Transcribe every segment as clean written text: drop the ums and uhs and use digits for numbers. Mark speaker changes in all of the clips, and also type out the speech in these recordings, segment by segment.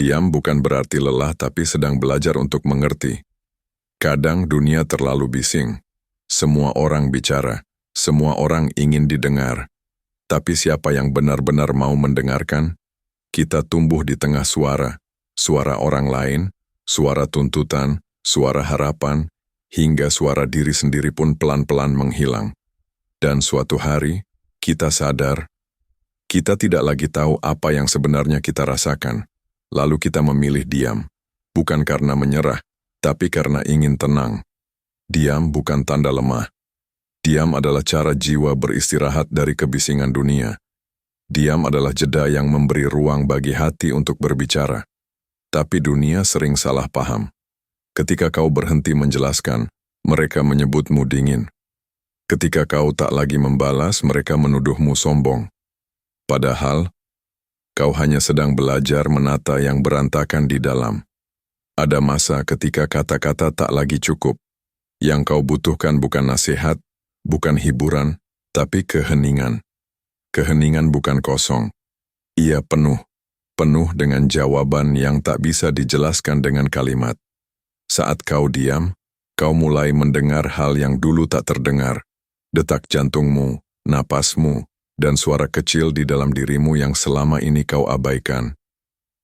Speaker 1: Diam bukan berarti lelah tapi sedang belajar untuk mengerti. Kadang dunia terlalu bising. Semua orang bicara, semua orang ingin didengar. Tapi siapa yang benar-benar mau mendengarkan? Kita tumbuh di tengah suara, suara orang lain, suara tuntutan, suara harapan, hingga suara diri sendiri pun pelan-pelan menghilang. Dan suatu hari, kita sadar, kita tidak lagi tahu apa yang sebenarnya kita rasakan. Lalu kita memilih diam, bukan karena menyerah, tapi karena ingin tenang. Diam bukan tanda lemah. Diam adalah cara jiwa beristirahat dari kebisingan dunia. Diam adalah jeda yang memberi ruang bagi hati untuk berbicara. Tapi dunia sering salah paham. Ketika kau berhenti menjelaskan, mereka menyebutmu dingin. Ketika kau tak lagi membalas, mereka menuduhmu sombong. Padahal, kau hanya sedang belajar menata yang berantakan di dalam. Ada masa ketika kata-kata tak lagi cukup. Yang kau butuhkan bukan nasihat, bukan hiburan, tapi keheningan. Keheningan bukan kosong. Ia penuh. Penuh dengan jawaban yang tak bisa dijelaskan dengan kalimat. Saat kau diam, kau mulai mendengar hal yang dulu tak terdengar. Detak jantungmu, napasmu, dan suara kecil di dalam dirimu yang selama ini kau abaikan.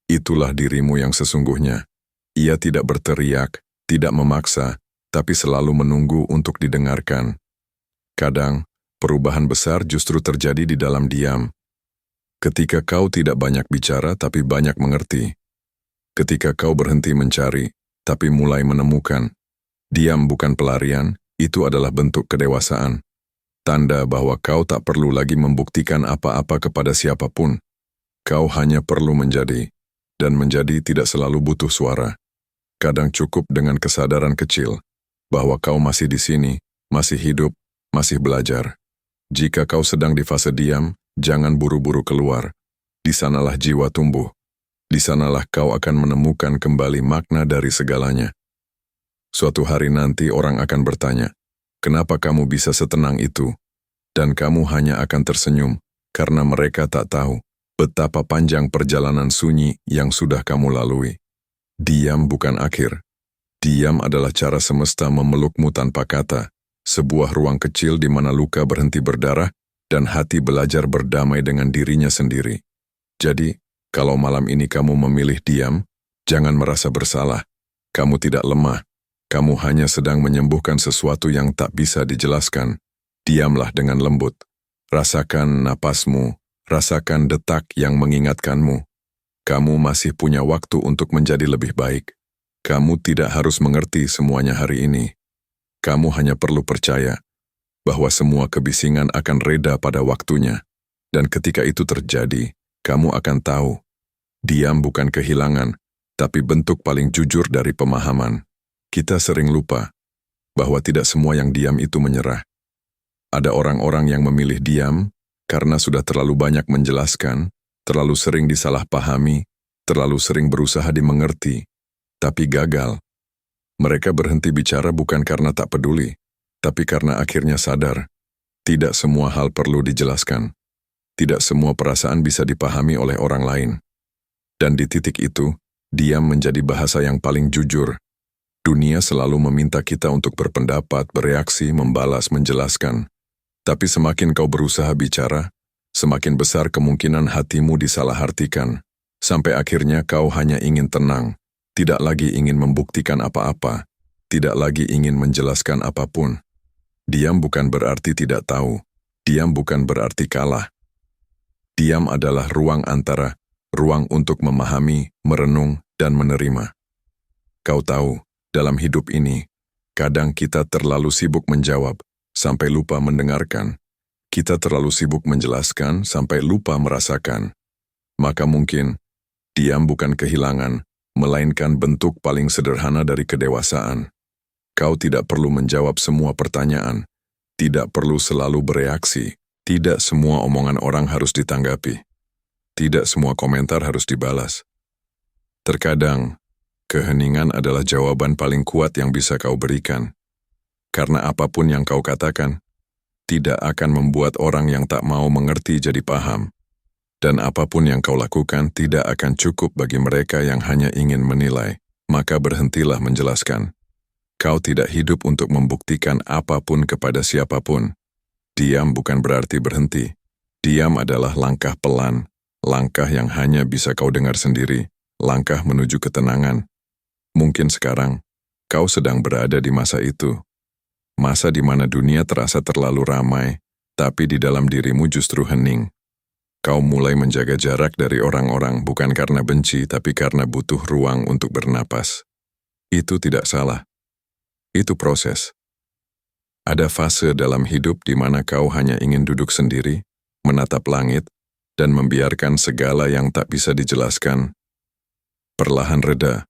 Speaker 1: Itulah dirimu yang sesungguhnya. Ia tidak berteriak, tidak memaksa, tapi selalu menunggu untuk didengarkan. Kadang, perubahan besar justru terjadi di dalam diam. Ketika kau tidak banyak bicara tapi banyak mengerti. Ketika kau berhenti mencari, tapi mulai menemukan. Diam bukan pelarian, itu adalah bentuk kedewasaan. Tanda bahwa kau tak perlu lagi membuktikan apa-apa kepada siapapun. Kau hanya perlu menjadi, dan menjadi tidak selalu butuh suara. Kadang cukup dengan kesadaran kecil, bahwa kau masih di sini, masih hidup, masih belajar. Jika kau sedang di fase diam, jangan buru-buru keluar. Di sanalah jiwa tumbuh. Di sanalah kau akan menemukan kembali makna dari segalanya. Suatu hari nanti orang akan bertanya, kenapa kamu bisa setenang itu? Dan kamu hanya akan tersenyum, karena mereka tak tahu betapa panjang perjalanan sunyi yang sudah kamu lalui. Diam bukan akhir. Diam adalah cara semesta memelukmu tanpa kata, sebuah ruang kecil di mana luka berhenti berdarah, dan hati belajar berdamai dengan dirinya sendiri. Jadi, kalau malam ini kamu memilih diam, jangan merasa bersalah. Kamu tidak lemah. Kamu hanya sedang menyembuhkan sesuatu yang tak bisa dijelaskan. Diamlah dengan lembut. Rasakan napasmu, rasakan detak yang mengingatkanmu. Kamu masih punya waktu untuk menjadi lebih baik. Kamu tidak harus mengerti semuanya hari ini. Kamu hanya perlu percaya bahwa semua kebisingan akan reda pada waktunya. Dan ketika itu terjadi, kamu akan tahu. Diam bukan kehilangan, tapi bentuk paling jujur dari pemahaman. Kita sering lupa bahwa tidak semua yang diam itu menyerah. Ada orang-orang yang memilih diam karena sudah terlalu banyak menjelaskan, terlalu sering disalahpahami, terlalu sering berusaha dimengerti, tapi gagal. Mereka berhenti bicara bukan karena tak peduli, tapi karena akhirnya sadar, tidak semua hal perlu dijelaskan. Tidak semua perasaan bisa dipahami oleh orang lain. Dan di titik itu, diam menjadi bahasa yang paling jujur. Dunia selalu meminta kita untuk berpendapat, bereaksi, membalas, menjelaskan. Tapi semakin kau berusaha bicara, semakin besar kemungkinan hatimu disalahartikan. Sampai akhirnya kau hanya ingin tenang, tidak lagi ingin membuktikan apa-apa, tidak lagi ingin menjelaskan apapun. Diam bukan berarti tidak tahu, diam bukan berarti kalah. Diam adalah ruang antara, ruang untuk memahami, merenung, dan menerima. Kau tahu, dalam hidup ini, kadang kita terlalu sibuk menjawab, sampai lupa mendengarkan. Kita terlalu sibuk menjelaskan, sampai lupa merasakan. Maka mungkin, diam bukan kehilangan, melainkan bentuk paling sederhana dari kedewasaan. Kau tidak perlu menjawab semua pertanyaan, tidak perlu selalu bereaksi, tidak semua omongan orang harus ditanggapi, tidak semua komentar harus dibalas. Terkadang, keheningan adalah jawaban paling kuat yang bisa kau berikan. Karena apapun yang kau katakan, tidak akan membuat orang yang tak mau mengerti jadi paham. Dan apapun yang kau lakukan tidak akan cukup bagi mereka yang hanya ingin menilai. Maka berhentilah menjelaskan. Kau tidak hidup untuk membuktikan apapun kepada siapapun. Diam bukan berarti berhenti. Diam adalah langkah pelan, langkah yang hanya bisa kau dengar sendiri, langkah menuju ketenangan. Mungkin sekarang, kau sedang berada di masa itu. Masa di mana dunia terasa terlalu ramai, tapi di dalam dirimu justru hening. Kau mulai menjaga jarak dari orang-orang bukan karena benci, tapi karena butuh ruang untuk bernapas. Itu tidak salah. Itu proses. Ada fase dalam hidup di mana kau hanya ingin duduk sendiri, menatap langit, dan membiarkan segala yang tak bisa dijelaskan perlahan reda.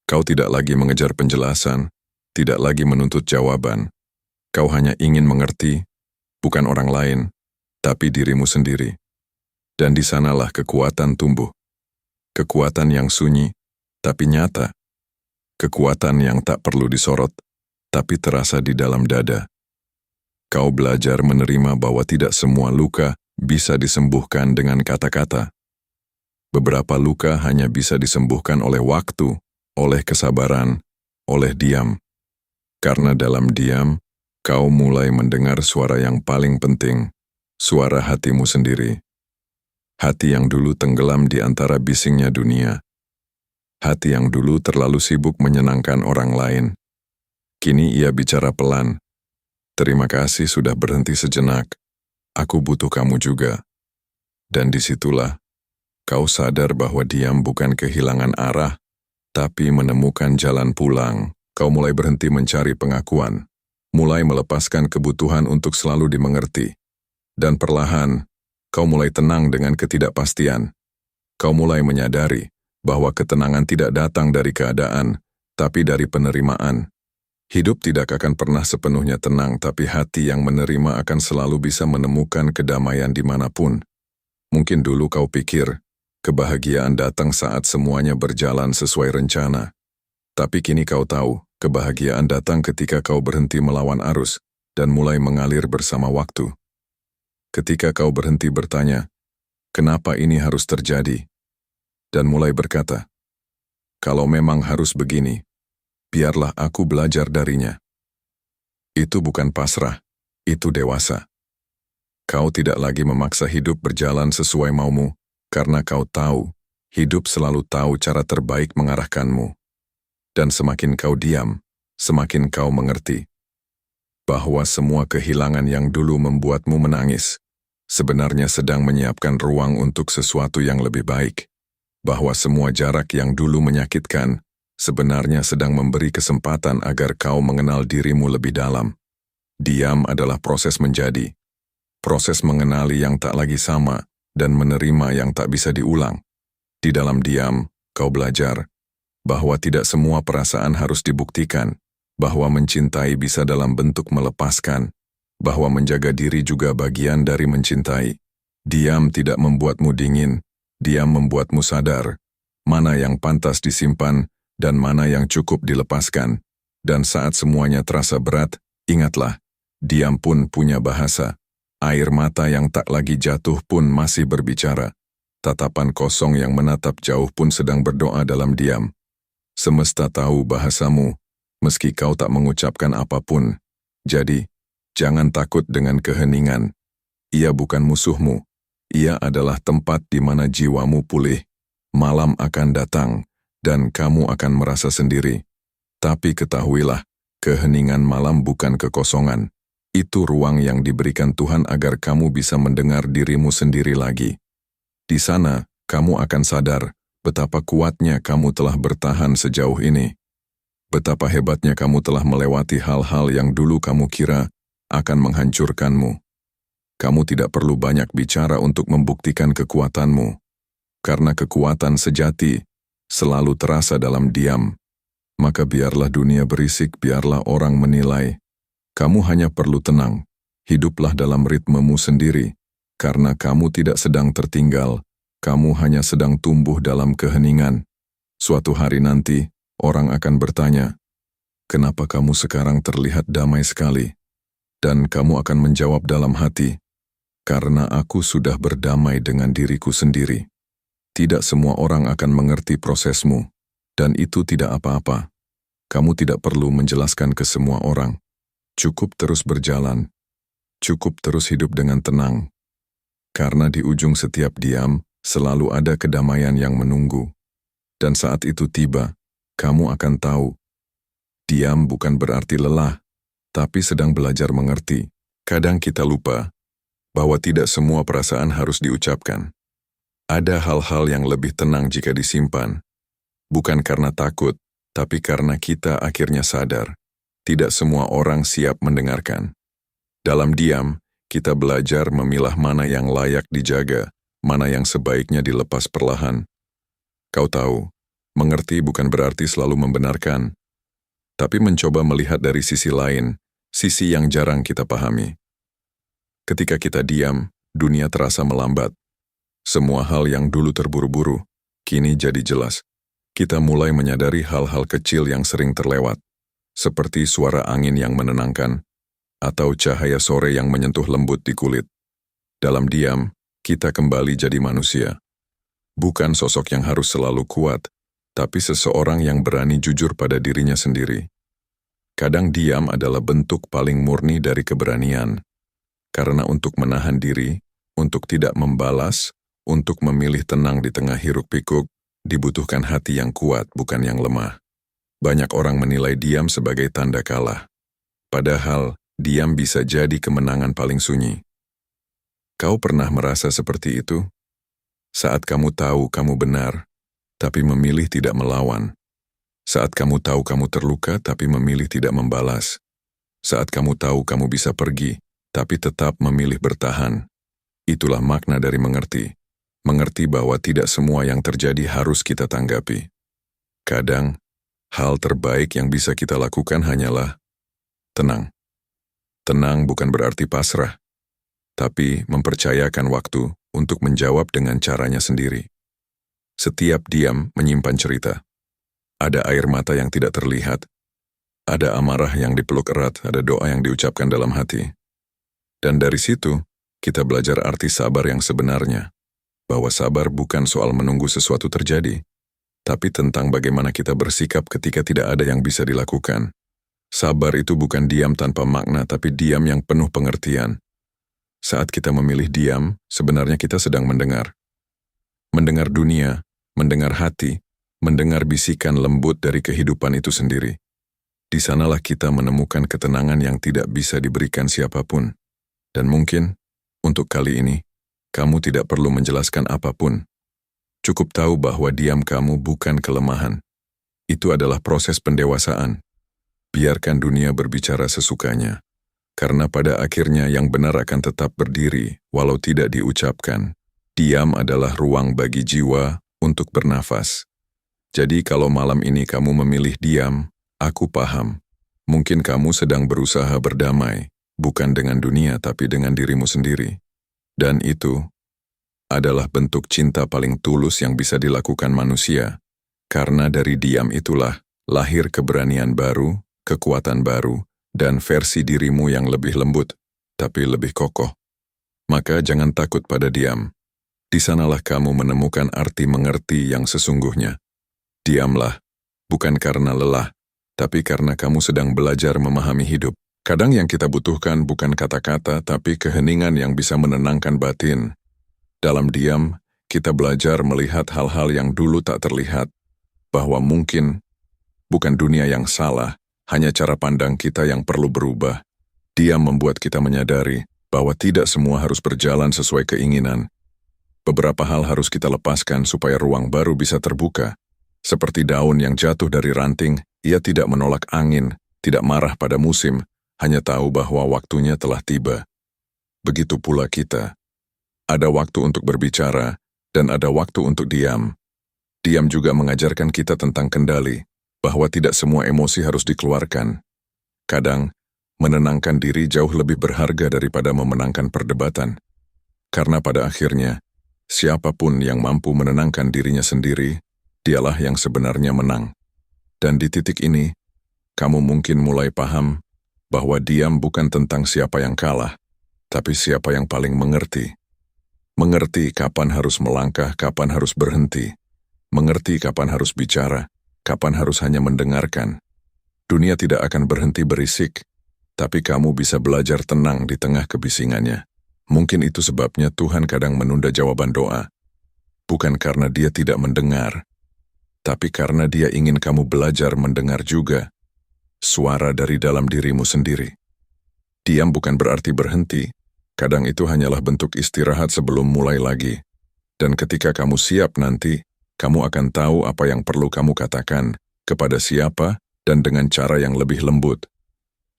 Speaker 1: Kau tidak lagi mengejar penjelasan, tidak lagi menuntut jawaban. Kau hanya ingin mengerti, bukan orang lain, tapi dirimu sendiri. Dan di sanalah kekuatan tumbuh. Kekuatan yang sunyi, tapi nyata. Kekuatan yang tak perlu disorot, tapi terasa di dalam dada. Kau belajar menerima bahwa tidak semua luka bisa disembuhkan dengan kata-kata. Beberapa luka hanya bisa disembuhkan oleh waktu, oleh kesabaran, oleh diam. Karena dalam diam, kau mulai mendengar suara yang paling penting, suara hatimu sendiri. Hati yang dulu tenggelam di antara bisingnya dunia. Hati yang dulu terlalu sibuk menyenangkan orang lain. Kini ia bicara pelan. Terima kasih sudah berhenti sejenak. Aku butuh kamu juga. Dan disitulah, kau sadar bahwa diam bukan kehilangan arah, tapi menemukan jalan pulang. Kau mulai berhenti mencari pengakuan, mulai melepaskan kebutuhan untuk selalu dimengerti. Dan perlahan, kau mulai tenang dengan ketidakpastian. Kau mulai menyadari bahwa ketenangan tidak datang dari keadaan, tapi dari penerimaan. Hidup tidak akan pernah sepenuhnya tenang, tapi hati yang menerima akan selalu bisa menemukan kedamaian dimanapun. Mungkin dulu kau pikir, kebahagiaan datang saat semuanya berjalan sesuai rencana. Tapi kini kau tahu, kebahagiaan datang ketika kau berhenti melawan arus dan mulai mengalir bersama waktu. Ketika kau berhenti bertanya, kenapa ini harus terjadi? Dan mulai berkata, kalau memang harus begini, biarlah aku belajar darinya. Itu bukan pasrah, itu dewasa. Kau tidak lagi memaksa hidup berjalan sesuai maumu, karena kau tahu, hidup selalu tahu cara terbaik mengarahkanmu. Dan semakin kau diam, semakin kau mengerti bahwa semua kehilangan yang dulu membuatmu menangis, sebenarnya sedang menyiapkan ruang untuk sesuatu yang lebih baik. Bahwa semua jarak yang dulu menyakitkan, sebenarnya sedang memberi kesempatan agar kau mengenal dirimu lebih dalam. Diam adalah proses menjadi. Proses mengenali yang tak lagi sama, dan menerima yang tak bisa diulang. Di dalam diam, kau belajar bahwa tidak semua perasaan harus dibuktikan, bahwa mencintai bisa dalam bentuk melepaskan, bahwa menjaga diri juga bagian dari mencintai. Diam tidak membuatmu dingin, diam membuatmu sadar, mana yang pantas disimpan dan mana yang cukup dilepaskan. Dan saat semuanya terasa berat, ingatlah, diam pun punya bahasa. Air mata yang tak lagi jatuh pun masih berbicara. Tatapan kosong yang menatap jauh pun sedang berdoa dalam diam. Semesta tahu bahasamu, meski kau tak mengucapkan apapun. Jadi, jangan takut dengan keheningan. Ia bukan musuhmu. Ia adalah tempat di mana jiwamu pulih. Malam akan datang, dan kamu akan merasa sendiri. Tapi ketahuilah, keheningan malam bukan kekosongan. Itu ruang yang diberikan Tuhan agar kamu bisa mendengar dirimu sendiri lagi. Di sana, kamu akan sadar betapa kuatnya kamu telah bertahan sejauh ini. Betapa hebatnya kamu telah melewati hal-hal yang dulu kamu kira akan menghancurkanmu. Kamu tidak perlu banyak bicara untuk membuktikan kekuatanmu. Karena kekuatan sejati selalu terasa dalam diam. Maka biarlah dunia berisik, biarlah orang menilai. Kamu hanya perlu tenang. Hiduplah dalam ritmemu sendiri. Karena kamu tidak sedang tertinggal. Kamu hanya sedang tumbuh dalam keheningan. Suatu hari nanti, orang akan bertanya, kenapa kamu sekarang terlihat damai sekali? Dan kamu akan menjawab dalam hati, Karena aku sudah berdamai dengan diriku sendiri. Tidak semua orang akan mengerti prosesmu, dan itu tidak apa-apa. Kamu tidak perlu menjelaskan ke semua orang. Cukup terus berjalan. Cukup terus hidup dengan tenang. Karena di ujung setiap diam, selalu ada kedamaian yang menunggu. Dan saat itu tiba, kamu akan tahu. Diam bukan berarti lelah, tapi sedang belajar mengerti. Kadang kita lupa bahwa tidak semua perasaan harus diucapkan. Ada hal-hal yang lebih tenang jika disimpan. Bukan karena takut, tapi karena kita akhirnya sadar. Tidak semua orang siap mendengarkan. Dalam diam, kita belajar memilah mana yang layak dijaga, mana yang sebaiknya dilepas perlahan. Kau tahu, mengerti bukan berarti selalu membenarkan, tapi mencoba melihat dari sisi lain, sisi yang jarang kita pahami. Ketika kita diam, dunia terasa melambat. Semua hal yang dulu terburu-buru, kini jadi jelas. Kita mulai menyadari hal-hal kecil yang sering terlewat, seperti suara angin yang menenangkan, atau cahaya sore yang menyentuh lembut di kulit. Dalam diam, kita kembali jadi manusia. Bukan sosok yang harus selalu kuat, tapi seseorang yang berani jujur pada dirinya sendiri. Kadang diam adalah bentuk paling murni dari keberanian. Karena untuk menahan diri, untuk tidak membalas, untuk memilih tenang di tengah hiruk-pikuk, dibutuhkan hati yang kuat, bukan yang lemah. Banyak orang menilai diam sebagai tanda kalah. Padahal, diam bisa jadi kemenangan paling sunyi. Kau pernah merasa seperti itu? Saat kamu tahu kamu benar, tapi memilih tidak melawan. Saat kamu tahu kamu terluka, tapi memilih tidak membalas. Saat kamu tahu kamu bisa pergi, tapi tetap memilih bertahan. Itulah makna dari mengerti. Mengerti bahwa tidak semua yang terjadi harus kita tanggapi. Kadang, hal terbaik yang bisa kita lakukan hanyalah tenang. Tenang bukan berarti pasrah, tapi mempercayakan waktu untuk menjawab dengan caranya sendiri. Setiap diam menyimpan cerita. Ada air mata yang tidak terlihat, ada amarah yang dipeluk erat, ada doa yang diucapkan dalam hati. Dan dari situ, kita belajar arti sabar yang sebenarnya. Bahwa sabar bukan soal menunggu sesuatu terjadi, tapi tentang bagaimana kita bersikap ketika tidak ada yang bisa dilakukan. Sabar itu bukan diam tanpa makna, tapi diam yang penuh pengertian. Saat kita memilih diam, sebenarnya kita sedang mendengar. Mendengar dunia, mendengar hati, mendengar bisikan lembut dari kehidupan itu sendiri. Di sanalah kita menemukan ketenangan yang tidak bisa diberikan siapapun. Dan mungkin, untuk kali ini, kamu tidak perlu menjelaskan apapun. Cukup tahu bahwa diam kamu bukan kelemahan. Itu adalah proses pendewasaan. Biarkan dunia berbicara sesukanya. Karena pada akhirnya yang benar akan tetap berdiri, walau tidak diucapkan. Diam adalah ruang bagi jiwa untuk bernafas. Jadi kalau malam ini kamu memilih diam, aku paham. Mungkin kamu sedang berusaha berdamai, bukan dengan dunia tapi dengan dirimu sendiri. Dan itu adalah bentuk cinta paling tulus yang bisa dilakukan manusia. Karena dari diam itulah lahir keberanian baru, kekuatan baru, dan versi dirimu yang lebih lembut, tapi lebih kokoh. Maka jangan takut pada diam. Di sanalah kamu menemukan arti mengerti yang sesungguhnya. Diamlah, bukan karena lelah, tapi karena kamu sedang belajar memahami hidup. Kadang yang kita butuhkan bukan kata-kata, tapi keheningan yang bisa menenangkan batin. Dalam diam, kita belajar melihat hal-hal yang dulu tak terlihat, bahwa mungkin bukan dunia yang salah, hanya cara pandang kita yang perlu berubah. Diam membuat kita menyadari bahwa tidak semua harus berjalan sesuai keinginan. Beberapa hal harus kita lepaskan supaya ruang baru bisa terbuka. Seperti daun yang jatuh dari ranting, ia tidak menolak angin, tidak marah pada musim, hanya tahu bahwa waktunya telah tiba. Begitu pula kita. Ada waktu untuk berbicara, dan ada waktu untuk diam. Diam juga mengajarkan kita tentang kendali, bahwa tidak semua emosi harus dikeluarkan. Kadang, menenangkan diri jauh lebih berharga daripada memenangkan perdebatan. Karena pada akhirnya, siapapun yang mampu menenangkan dirinya sendiri, dialah yang sebenarnya menang. Dan di titik ini, kamu mungkin mulai paham bahwa diam bukan tentang siapa yang kalah, tapi siapa yang paling mengerti? Mengerti kapan harus melangkah, kapan harus berhenti. Mengerti kapan harus bicara, kapan harus hanya mendengarkan. Dunia tidak akan berhenti berisik, tapi kamu bisa belajar tenang di tengah kebisingannya. Mungkin itu sebabnya Tuhan kadang menunda jawaban doa. Bukan karena Dia tidak mendengar, tapi karena Dia ingin kamu belajar mendengar juga suara dari dalam dirimu sendiri. Diam bukan berarti berhenti, kadang itu hanyalah bentuk istirahat sebelum mulai lagi. Dan ketika kamu siap nanti, kamu akan tahu apa yang perlu kamu katakan, kepada siapa, dan dengan cara yang lebih lembut.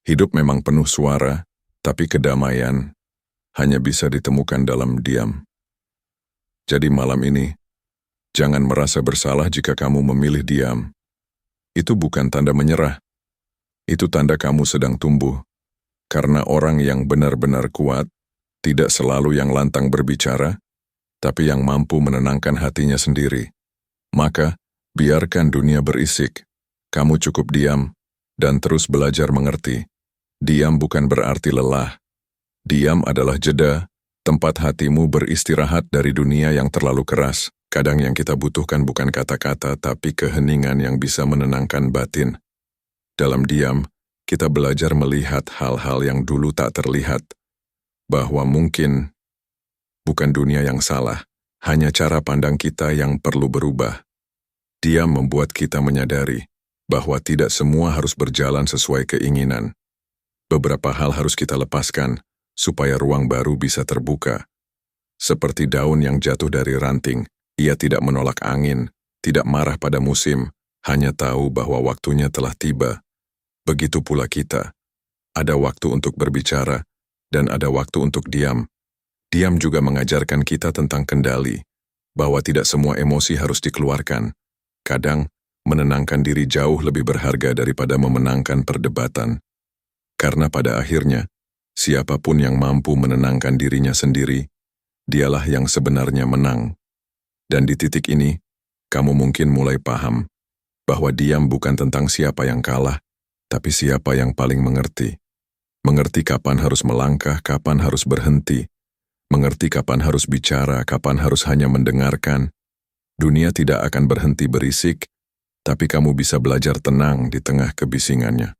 Speaker 1: Hidup memang penuh suara, tapi kedamaian hanya bisa ditemukan dalam diam. Jadi malam ini, jangan merasa bersalah jika kamu memilih diam. Itu bukan tanda menyerah. Itu tanda kamu sedang tumbuh. Karena orang yang benar-benar kuat, tidak selalu yang lantang berbicara, tapi yang mampu menenangkan hatinya sendiri. Maka, biarkan dunia berisik. Kamu cukup diam, dan terus belajar mengerti. Diam bukan berarti lelah. Diam adalah jeda, tempat hatimu beristirahat dari dunia yang terlalu keras. Kadang yang kita butuhkan bukan kata-kata, tapi keheningan yang bisa menenangkan batin. Dalam diam, kita belajar melihat hal-hal yang dulu tak terlihat. Bahwa mungkin bukan dunia yang salah, hanya cara pandang kita yang perlu berubah. Diam membuat kita menyadari bahwa tidak semua harus berjalan sesuai keinginan. Beberapa hal harus kita lepaskan, supaya ruang baru bisa terbuka. Seperti daun yang jatuh dari ranting, ia tidak menolak angin, tidak marah pada musim, hanya tahu bahwa waktunya telah tiba. Begitu pula kita. Ada waktu untuk berbicara, dan ada waktu untuk diam. Diam juga mengajarkan kita tentang kendali, bahwa tidak semua emosi harus dikeluarkan. Kadang, menenangkan diri jauh lebih berharga daripada memenangkan perdebatan. Karena pada akhirnya, siapapun yang mampu menenangkan dirinya sendiri, dialah yang sebenarnya menang. Dan di titik ini, kamu mungkin mulai paham bahwa diam bukan tentang siapa yang kalah, tapi siapa yang paling mengerti. Mengerti kapan harus melangkah, kapan harus berhenti. Mengerti kapan harus bicara, kapan harus hanya mendengarkan. Dunia tidak akan berhenti berisik, tapi kamu bisa belajar tenang di tengah kebisingannya.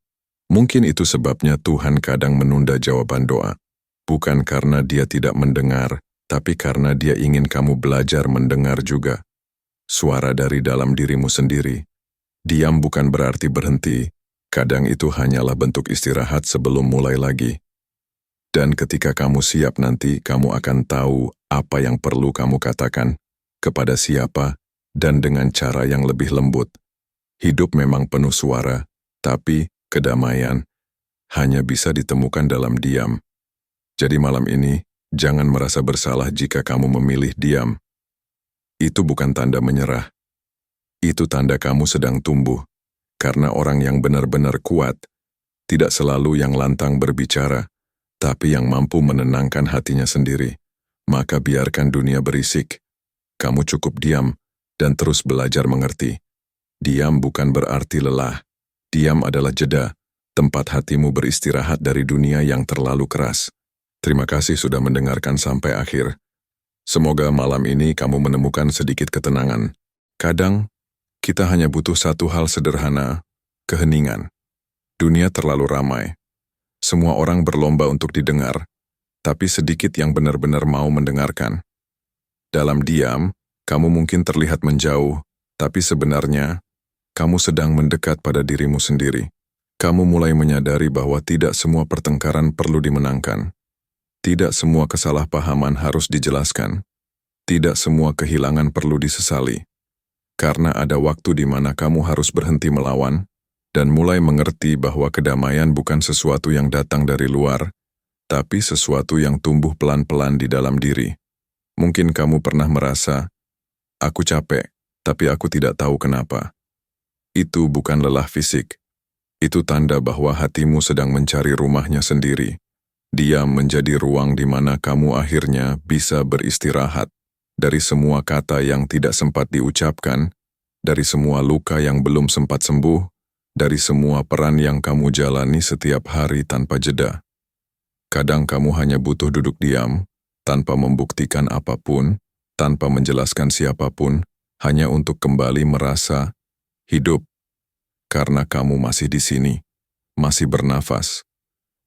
Speaker 1: Mungkin itu sebabnya Tuhan kadang menunda jawaban doa. Bukan karena Dia tidak mendengar, tapi karena Dia ingin kamu belajar mendengar juga. Suara dari dalam dirimu sendiri. Diam bukan berarti berhenti. Kadang itu hanyalah bentuk istirahat sebelum mulai lagi. Dan ketika kamu siap nanti, kamu akan tahu apa yang perlu kamu katakan, kepada siapa, dan dengan cara yang lebih lembut. Hidup memang penuh suara, tapi kedamaian hanya bisa ditemukan dalam diam. Jadi malam ini, jangan merasa bersalah jika kamu memilih diam. Itu bukan tanda menyerah. Itu tanda kamu sedang tumbuh. Karena orang yang benar-benar kuat, tidak selalu yang lantang berbicara, tapi yang mampu menenangkan hatinya sendiri. Maka biarkan dunia berisik. Kamu cukup diam, dan terus belajar mengerti. Diam bukan berarti lelah. Diam adalah jeda, tempat hatimu beristirahat dari dunia yang terlalu keras. Terima kasih sudah mendengarkan sampai akhir. Semoga malam ini kamu menemukan sedikit ketenangan. Kadang, kita hanya butuh satu hal sederhana, keheningan. Dunia terlalu ramai. Semua orang berlomba untuk didengar, tapi sedikit yang benar-benar mau mendengarkan. Dalam diam, kamu mungkin terlihat menjauh, tapi sebenarnya, kamu sedang mendekat pada dirimu sendiri. Kamu mulai menyadari bahwa tidak semua pertengkaran perlu dimenangkan. Tidak semua kesalahpahaman harus dijelaskan. Tidak semua kehilangan perlu disesali. Karena ada waktu di mana kamu harus berhenti melawan, dan mulai mengerti bahwa kedamaian bukan sesuatu yang datang dari luar, tapi sesuatu yang tumbuh pelan-pelan di dalam diri. Mungkin kamu pernah merasa, aku capek, tapi aku tidak tahu kenapa. Itu bukan lelah fisik. Itu tanda bahwa hatimu sedang mencari rumahnya sendiri. Diam menjadi ruang di mana kamu akhirnya bisa beristirahat dari semua kata yang tidak sempat diucapkan, dari semua luka yang belum sempat sembuh, dari semua peran yang kamu jalani setiap hari tanpa jeda. Kadang kamu hanya butuh duduk diam, tanpa membuktikan apapun, tanpa menjelaskan siapapun, hanya untuk kembali merasa hidup. Karena kamu masih di sini, masih bernafas,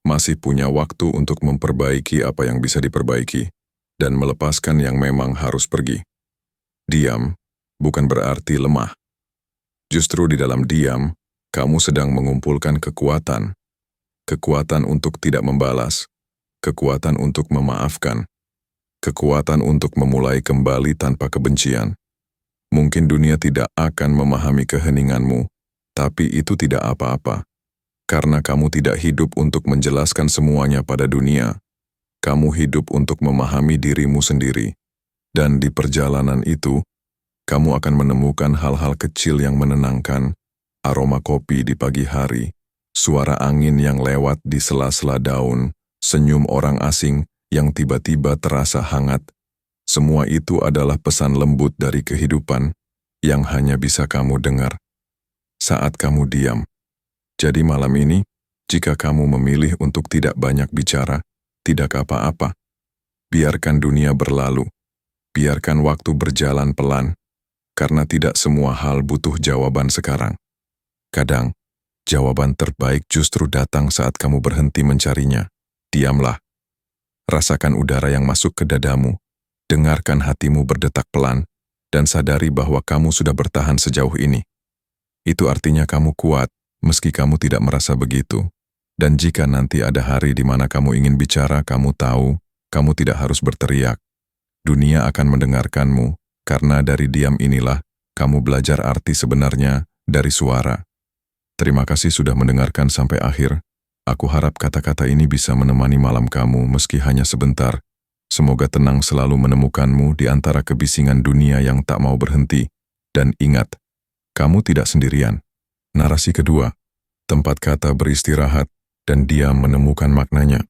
Speaker 1: masih punya waktu untuk memperbaiki apa yang bisa diperbaiki, dan melepaskan yang memang harus pergi. Diam bukan berarti lemah. Justru di dalam diam, kamu sedang mengumpulkan kekuatan. Kekuatan untuk tidak membalas, kekuatan untuk memaafkan, kekuatan untuk memulai kembali tanpa kebencian. Mungkin dunia tidak akan memahami keheninganmu, tapi itu tidak apa-apa. Karena kamu tidak hidup untuk menjelaskan semuanya pada dunia. Kamu hidup untuk memahami dirimu sendiri. Dan di perjalanan itu, kamu akan menemukan hal-hal kecil yang menenangkan, aroma kopi di pagi hari, suara angin yang lewat di sela-sela daun, senyum orang asing yang tiba-tiba terasa hangat. Semua itu adalah pesan lembut dari kehidupan yang hanya bisa kamu dengar saat kamu diam. Jadi malam ini, jika kamu memilih untuk tidak banyak bicara, tidak apa-apa. Biarkan dunia berlalu. Biarkan waktu berjalan pelan, karena tidak semua hal butuh jawaban sekarang. Kadang, jawaban terbaik justru datang saat kamu berhenti mencarinya. Diamlah. Rasakan udara yang masuk ke dadamu, dengarkan hatimu berdetak pelan, dan sadari bahwa kamu sudah bertahan sejauh ini. Itu artinya kamu kuat, meski kamu tidak merasa begitu. Dan jika nanti ada hari di mana kamu ingin bicara, kamu tahu, kamu tidak harus berteriak. Dunia akan mendengarkanmu, karena dari diam inilah kamu belajar arti sebenarnya dari suara. Terima kasih sudah mendengarkan sampai akhir. Aku harap kata-kata ini bisa menemani malam kamu meski hanya sebentar. Semoga tenang selalu menemukanmu di antara kebisingan dunia yang tak mau berhenti. Dan ingat, kamu tidak sendirian. Narasi kedua, tempat kata beristirahat dan diam menemukan maknanya.